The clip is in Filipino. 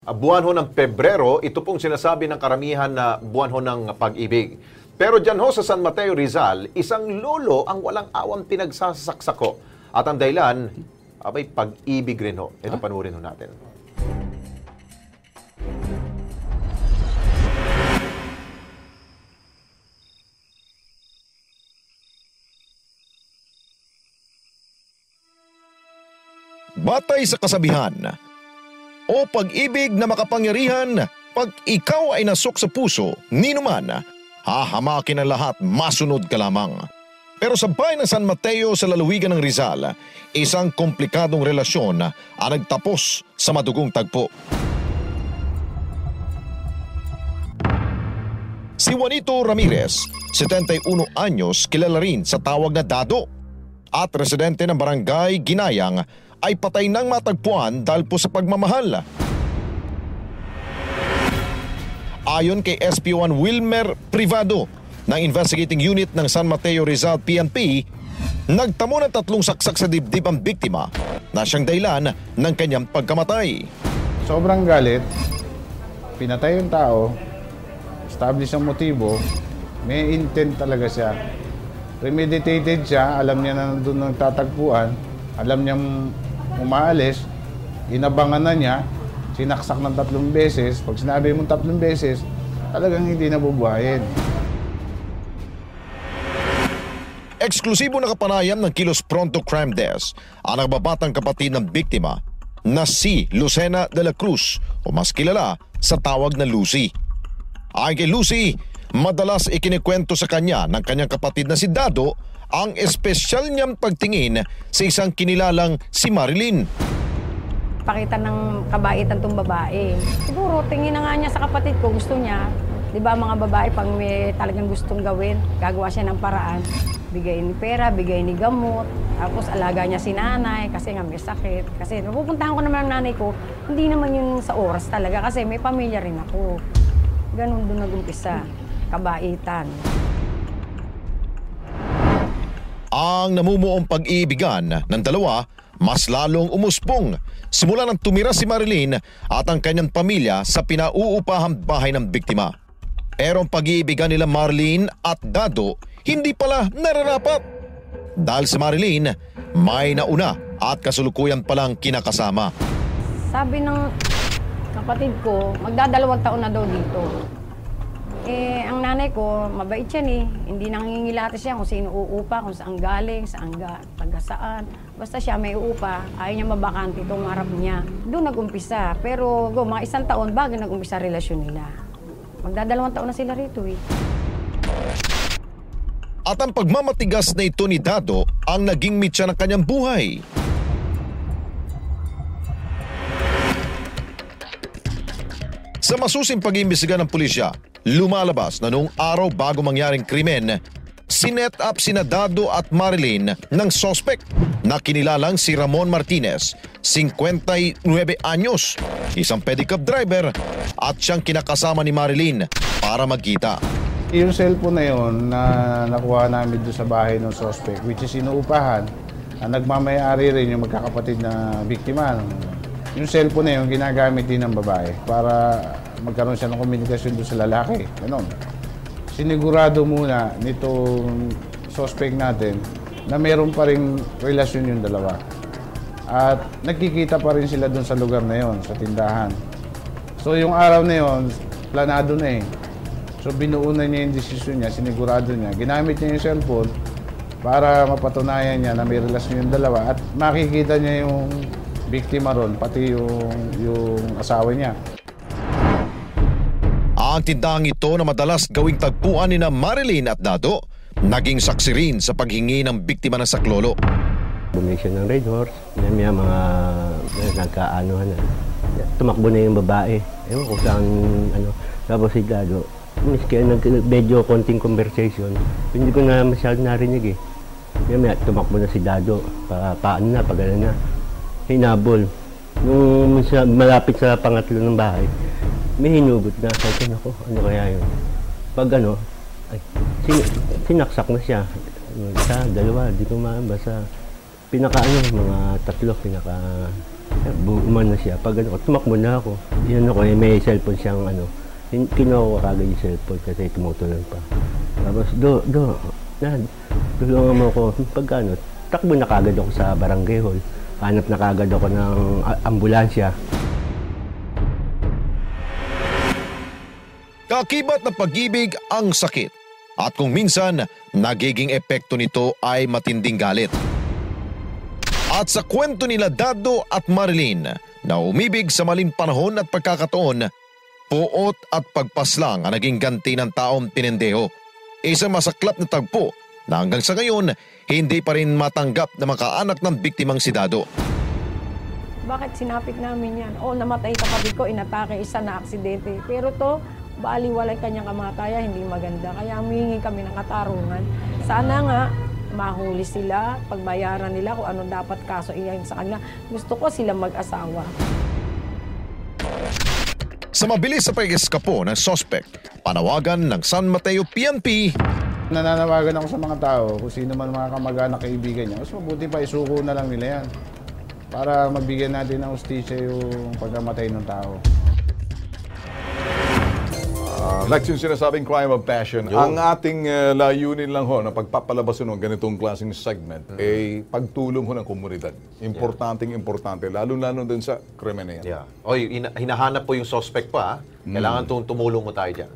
buwan ho ng Pebrero, ito pong sinasabi ng karamihan na buwan ho ng pag-ibig. Pero dyan ho sa San Mateo Rizal, isang lolo ang walang awang pinagsasaksako. At ang dahilan, abay, pag-ibig rin ho. Ito panurin ho natin. Batay sa kasabihan, o pag-ibig na makapangyarihan, pag ikaw ay nasok sa puso, ninuman, hahamakin ang lahat, masunod ka lamang. Pero sa bayan ng San Mateo sa lalawigan ng Rizal, isang komplikadong relasyon ang nagtapos sa madugong tagpo. Si Juanito Ramirez, 71 anyos, kilala rin sa tawag na Dado, at residente ng barangay Ginayang, ay patay nang matagpuan dahil po sa pagmamahal. Ayon kay SP1 Wilmer Privado ng Investigating Unit ng San Mateo Rizal PNP, nagtamo ng 3 saksak sa dibdib ang biktima na siyang dahilan ng kanyang pagkamatay. Sobrang galit, pinatay yung tao, establish ang motibo, may intent talaga siya. Premeditated siya, alam niya na nandun nagtatagpuan, alam niyang umaalis, inabangan na niya, sinaksak ng 3 beses. Pag sinabi mong 3 beses, talagang hindi nabubuhayin. Eksklusibo na kapanayam ng Kilos Pronto Crime Desk ang nagbabatang kapatid ng biktima na si Lucena de la Cruz o mas kilala sa tawag na Lucy. Ayon kay Lucy, madalas ikinikwento sa kanya ng kanyang kapatid na si Dado ang espesyal niyang pagtingin sa isang kinilalang si Marilyn. Pakita ng kabaitan tong babae. Siguro tingin na nga niya sa kapatid ko, gusto niya. Di ba mga babae pag may talagang gustong gawin, gagawa siya ng paraan. Bigay ni pera, bigay ni gamot, tapos alaga niya si nanay kasi nga may sakit. Kasi napupuntahan ko naman ang nanay ko, hindi naman yun sa oras talaga kasi may pamilya rin ako. Ganun doon nag-umpisa, kabaitan. Ang namumuong pag-iibigan ng dalawa mas lalong umuspong simula nang tumira si Marilyn at ang kanyang pamilya sa pinauupahang bahay ng biktima. Pero ang pag-iibigan nila Marilyn at Dado hindi pala nararapat. Dahil si Marilyn may nauna at kasulukuyan palang kinakasama. Sabi ng kapatid ko, magdadalawang taon na daw dito. Ang nanay ko, mabait yan Hindi nangingilati siya kung sino uupa, kung saan galing, taga saan. Basta siya may uupa, ayaw niya mabakante itong harap niya. Doon nag-umpisa. Pero mga 1 taon bago nag-umpisa relasyon nila. Magdadalawang taon na sila rito At ang pagmamatigas na ito ni Dado ang naging mitya ng kanyang buhay. Sa masusing pag-iimbestiga ng pulisya, lumalabas na noong araw bago mangyaring krimen, sinet up sina Dado at Marilyn ng suspect na kinilalang si Ramon Martinez, 59 anyos, isang pedicab driver at siyang kinakasama ni Marilyn para magkita. Yung cellphone na yun na nakuha namin doon sa bahay ng suspect, which is inuupahan, ang nagmamayari rin yung magkakapatid na biktima. Yung cellphone na yun, ginagamit din ng babae para magkaroon siya ng komunikasyon doon sa lalaki. Ganon. Sinigurado muna nitong suspect natin na mayroon pa rin relasyon yung dalawa. At nagkikita pa rin sila doon sa lugar na yon, sa tindahan. So yung araw na yon, planado na So binuo na niya yung desisyon niya, sinigurado niya. Ginamit niya yung cellphone para mapatunayan niya na may relasyon yung dalawa at makikita niya yung biktima ron, pati yung asawa niya. Ang tindahang ito na madalas gawing tagpuan ni na Marilyn at Dado, naging saksi rin sa paghingi ng biktima ng saklolo. Bumili siya ng Red Horse, may mga nagkaanuhan na. Tumakbo na yung babae. Ewan kung saan, tapos si Dado, miski nag-medyo konting conversation, hindi ko na masyado narinig May tumakbo na si Dado, paano na, pag na. Hinabol. Nung malapit sa pangatlo ng bahay, may hinugot na. Sabi ko, ano kaya yun? Pag sinaksak na siya. Isa, dalawa, di ko basta mga 3, Umano siya. Pag ano, tumakbo na ako. Yan ako, may cellphone siyang ano. Kinuha ko kagad yung cellphone kasi tumutunan pa. Tapos, tulungan mo ako. Pagkano, takbo na kagad ako sa barangay hall. Hanap na kagad ako ng ambulansya. Kaakibat ng pag-ibig ang sakit. At kung minsan, nagiging epekto nito ay matinding galit. At sa kwento nila Dado at Marilyn na umibig sa maling panahon at pagkakataon, puot at pagpaslang ang naging ganti ng taong pinendeho. Isang masaklap na tagpo na hanggang sa ngayon, hindi pa rin matanggap na makaanak ng biktimang si Dado. Bakit sinapit namin yan? Namatay kapatid ko, inatake, isa na aksidente. Pero to, baliwalay kanyang kamatayan, hindi maganda. Kaya humingi kami ng katarungan. Sana nga, mahuli sila, pagbayaran nila kung ano dapat kaso iyan sa kanila. Gusto ko sila mag-asawa. Sa mabilis sa pag-eskapo ng suspect, panawagan ng San Mateo PNP. Nananawagan ako sa mga tao, kung sino man mga kamag-anak, kaibigan niya, mas mabuti pa isuko na lang nila yan. Para magbigyan natin ng hustisya yung pagkamatay ng tao. Like yung sinasabing crime of passion, ang ating layunin lang ho na pagpapalabas ng ganitong klaseng segment ay pagtulong ho ng komunidad. Importante, lalo-lalo din sa krimen na yan. Hinahanap po yung suspect pa. Kailangan tumulong mo tayo dyan.